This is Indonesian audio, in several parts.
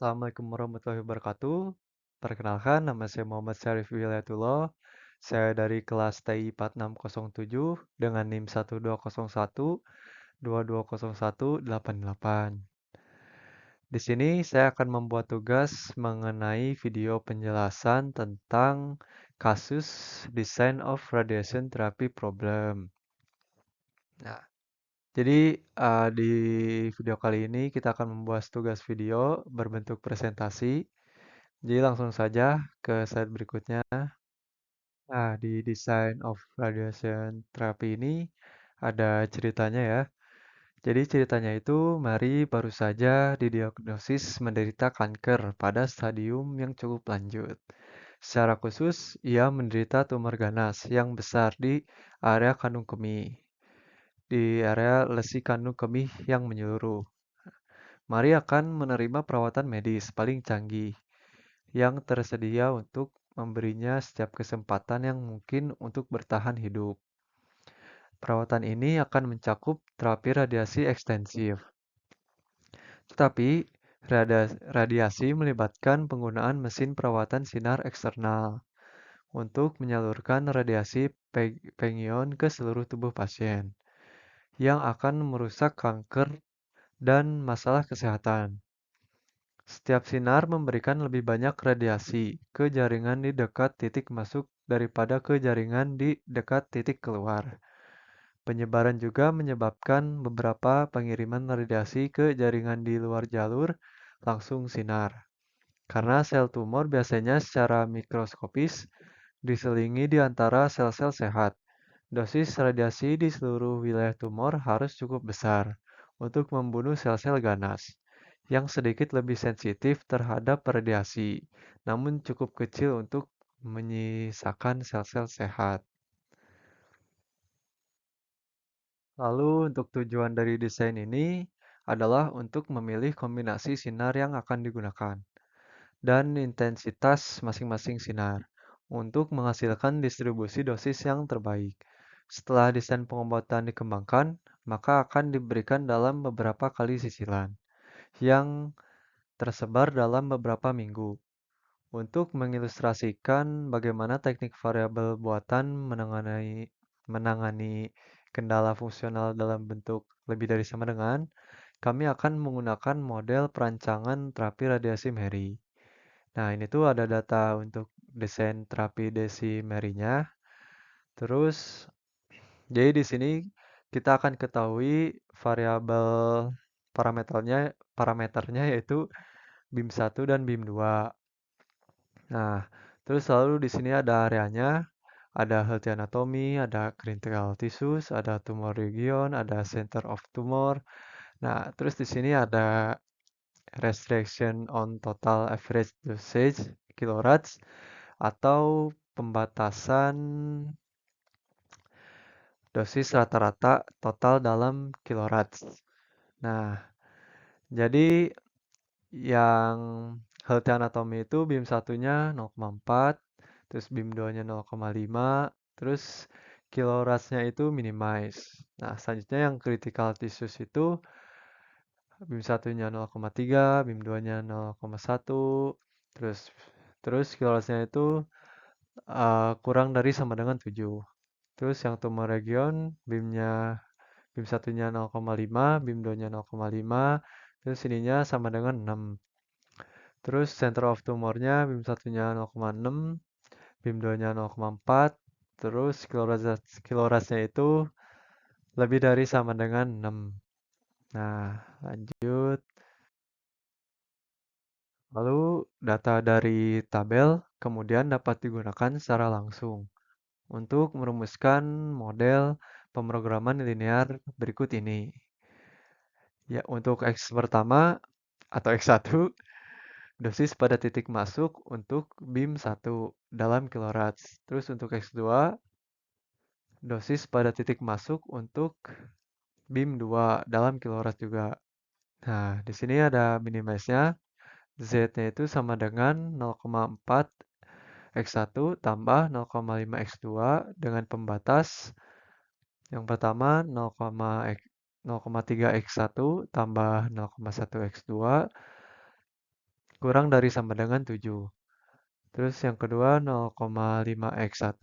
Assalamualaikum warahmatullahi wabarakatuh. Perkenalkan, nama saya Muhammad Syarif Wilayatullah. Saya dari kelas TI 4607 dengan NIM 12012201888. Di sini saya akan membuat tugas mengenai video penjelasan tentang kasus Design of Radiation Therapy Problem. Nah, jadi di video kali ini kita akan membuat tugas video berbentuk presentasi. Jadi langsung saja ke slide berikutnya. Nah, di Design of Radiation Therapy ini ada ceritanya ya. Jadi ceritanya itu Mary baru saja didiagnosis menderita kanker pada stadium yang cukup lanjut. Secara khusus, ia menderita tumor ganas yang besar di area kandung kemih, di area lesi kandung kemih yang menyeluruh. Mary akan menerima perawatan medis paling canggih yang tersedia untuk memberinya setiap kesempatan yang mungkin untuk bertahan hidup. Perawatan ini akan mencakup terapi radiasi ekstensif. Tetapi, radiasi melibatkan penggunaan mesin perawatan sinar eksternal untuk menyalurkan radiasi pengion ke seluruh tubuh pasien yang akan merusak kanker dan masalah kesehatan. Setiap sinar memberikan lebih banyak radiasi ke jaringan di dekat titik masuk daripada ke jaringan di dekat titik keluar. Penyebaran juga menyebabkan beberapa pengiriman radiasi ke jaringan di luar jalur langsung sinar. Karena sel tumor biasanya secara mikroskopis diselingi di antara sel-sel sehat. Dosis radiasi di seluruh wilayah tumor harus cukup besar untuk membunuh sel-sel ganas yang sedikit lebih sensitif terhadap radiasi, namun cukup kecil untuk menyisakan sel-sel sehat. Lalu untuk tujuan dari desain ini adalah untuk memilih kombinasi sinar yang akan digunakan dan intensitas masing-masing sinar untuk menghasilkan distribusi dosis yang terbaik. Setelah desain pengobatan dikembangkan, maka akan diberikan dalam beberapa kali sisilan yang tersebar dalam beberapa minggu. Untuk mengilustrasikan bagaimana teknik variabel buatan menangani kendala fungsional dalam bentuk lebih dari sama dengan, kami akan menggunakan model perancangan terapi radiasi Mary. Nah, ini tuh ada data untuk desain terapi desimery-nya. Terus, jadi di sini kita akan ketahui variabel parameternya yaitu BIM 1 dan BIM 2. Nah, terus selalu di sini ada areanya, ada healthy anatomy, ada critical tissues, ada tumor region, ada center of tumor. Nah, terus di sini ada restriction on total average dosage kilorats atau pembatasan dosis rata-rata total dalam kilorats. Nah, jadi yang healthy anatomy itu BIM satunya 0,4, terus BIM 2-nya 0,5, terus kiloratsnya itu minimize. Nah, selanjutnya yang critical tissues itu BIM satunya 0,3, BIM 2-nya 0,1, terus terus kiloratsnya itu kurang dari sama dengan 7. Terus yang tumor region BIM satunya 0,5, BIM 2-nya 0,5, terus ininya sama dengan 6. Terus center of tumornya BIM satunya 0,6, BIM 2-nya 0,4, terus kiloratsnya itu lebih dari sama dengan 6. Nah, lanjut. Lalu data dari tabel kemudian dapat digunakan secara langsung untuk merumuskan model pemrograman linear berikut ini. Ya, untuk X pertama atau X1, dosis pada titik masuk untuk BIM 1 dalam kilorats. Terus untuk X2, dosis pada titik masuk untuk BIM 2 dalam kilorats juga. Nah, di sini ada minimize-nya. Z-nya itu sama dengan 0,4 X1 tambah 0,5 X2 dengan pembatas yang pertama 0,3 X1 tambah 0,1 X2 kurang dari sama dengan 7. Terus yang kedua 0,5x1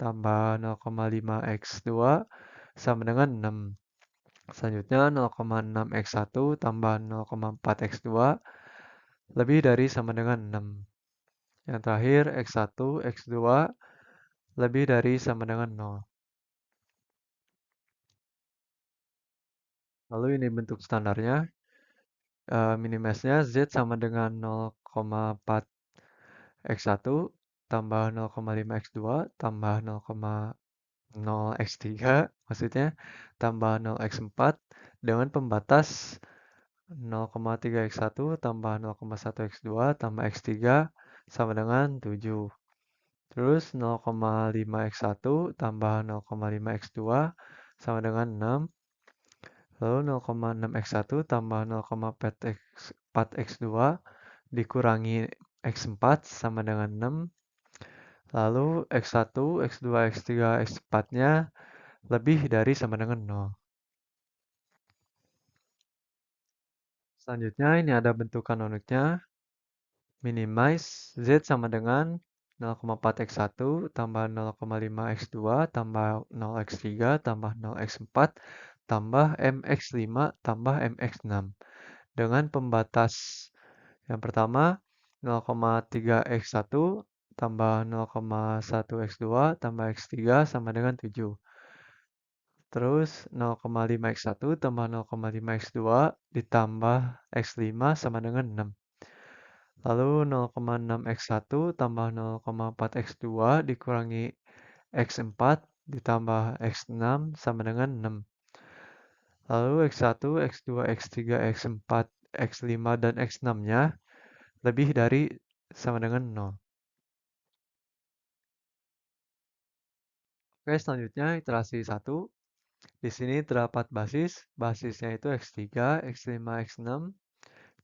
tambah 0,5x2 sama dengan 6. Selanjutnya 0,6x1 tambah 0,4x2 lebih dari sama dengan 6. Yang terakhir x1, x2 lebih dari sama dengan 0. Lalu ini bentuk standarnya. Minimesnya z sama dengan 0,4 x1 tambah 0,5 x2 tambah 0,0 x3 maksudnya tambah 0 x4 dengan pembatas 0,3 x1 tambah 0,1 x2 tambah x3 sama dengan 7. Terus 0,5 x1 tambah 0,5 x2 sama dengan 6. Lalu 0,6 x1 tambah 0,4 x2 dikurangi x4 sama dengan 6. Lalu x1, x2, x3, x4-nya lebih dari sama dengan 0. Selanjutnya ini ada bentuk kanoniknya. Minimize z sama dengan 0,4x1 tambah 0,5x2 tambah 0x3 tambah 0x4 tambah mx5 tambah mx6 dengan pembatas yang pertama 0,3x1 tambah 0,1x2 tambah x3 sama dengan 7. Terus 0,5x1 tambah 0,5x2 ditambah x5 sama dengan 6. Lalu 0,6x1 tambah 0,4x2 dikurangi x4 ditambah x6 sama dengan 6. Lalu x1, x2, x3, x4, x5, dan x6-nya lebih dari sama dengan 0. Oke, selanjutnya iterasi 1. Di sini terdapat basis. Basisnya itu x3, x5, x6.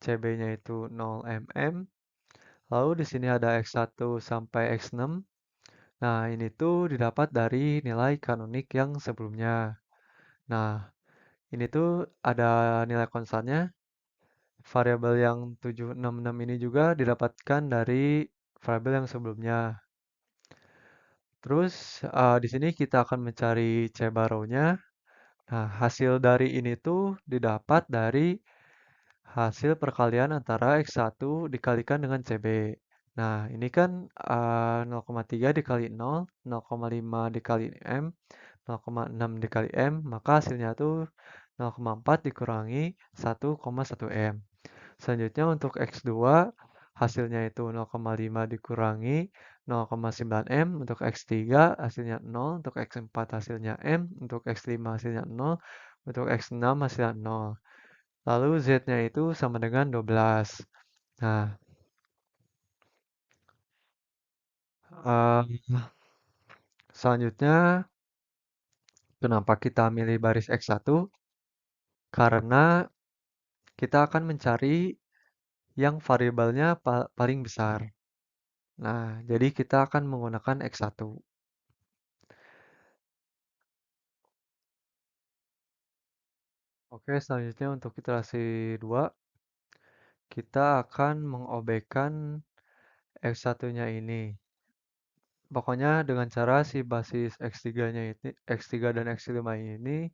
CB-nya itu 0 mm. Lalu di sini ada x1 sampai x6. Nah, ini tuh didapat dari nilai kanonik yang sebelumnya. Nah, ini tuh ada nilai konstannya. Variabel yang 766 ini juga didapatkan dari variabel yang sebelumnya. Terus di sini kita akan mencari C bar-nya. Nah, hasil dari ini tuh didapat dari hasil perkalian antara X1 dikalikan dengan CB. Nah, ini kan 0,3 dikali 0, 0,5 dikali M, 0,6 dikali M, maka hasilnya tuh 0,4 dikurangi 1,1 M. Selanjutnya untuk X2 hasilnya itu 0,5 dikurangi 0,9 M, untuk X3 hasilnya 0, untuk X4 hasilnya M, untuk X5 hasilnya 0, untuk X6 hasilnya 0. Lalu Z-nya itu sama dengan 12. Nah, selanjutnya kenapa kita milih baris X1? Karena kita akan mencari yang variabelnya paling besar. Nah, jadi kita akan menggunakan X1. Oke, selanjutnya untuk iterasi 2, kita akan mengobekkan X1-nya ini. Pokoknya dengan cara si basis X3-nya ini, X3 dan X5 ini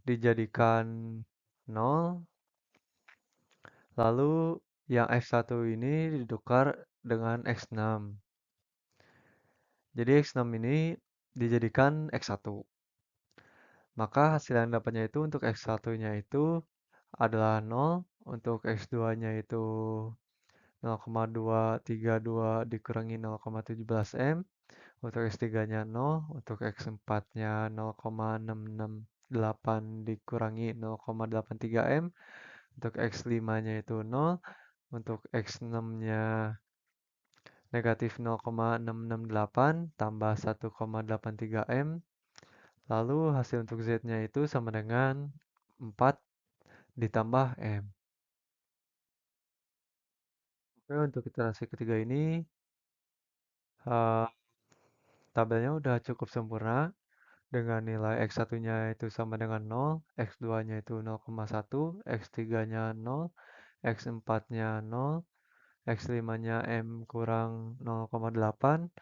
dijadikan 0, lalu yang X1 ini ditukar dengan X6. Jadi X6 ini dijadikan X1. Maka hasil yang dapatnya itu untuk X1-nya itu adalah 0, untuk X2-nya itu 0,232 dikurangi 0,17 M, untuk X3-nya 0, untuk X4-nya 0,668 dikurangi 0,83 M, untuk X5-nya itu 0, untuk X6-nya negatif 0,668 tambah 1,83 M, lalu hasil untuk Z-nya itu sama dengan 4 ditambah M. Oke, untuk iterasi ketiga ini eh, tabelnya udah cukup sempurna dengan nilai X1-nya itu sama dengan 0, X2-nya itu 0,1, X3-nya 0, X4-nya 0, X5-nya M kurang 0,8,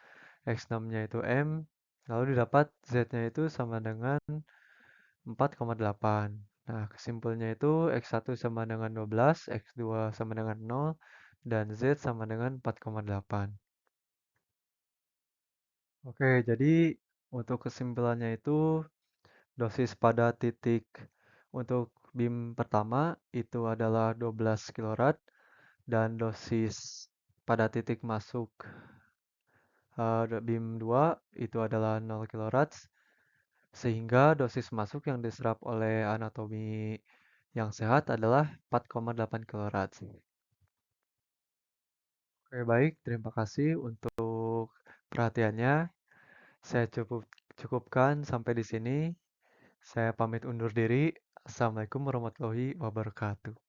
X6-nya itu M, lalu didapat Z-nya itu sama dengan 4,8. Nah, kesimpulannya itu X1 sama dengan 12, X2 sama dengan 0, dan Z sama dengan 4,8. Oke, jadi untuk kesimpulannya itu dosis pada titik untuk BIM pertama itu adalah 12 kilorad dan dosis pada titik masuk BIM 2 itu adalah 0 kilorad sehingga dosis masuk yang diserap oleh anatomi yang sehat adalah 4,8 kilorad. Oke, baik. Terima kasih untuk perhatiannya. Saya cukupkan sampai di sini. Saya pamit undur diri. Assalamualaikum warahmatullahi wabarakatuh.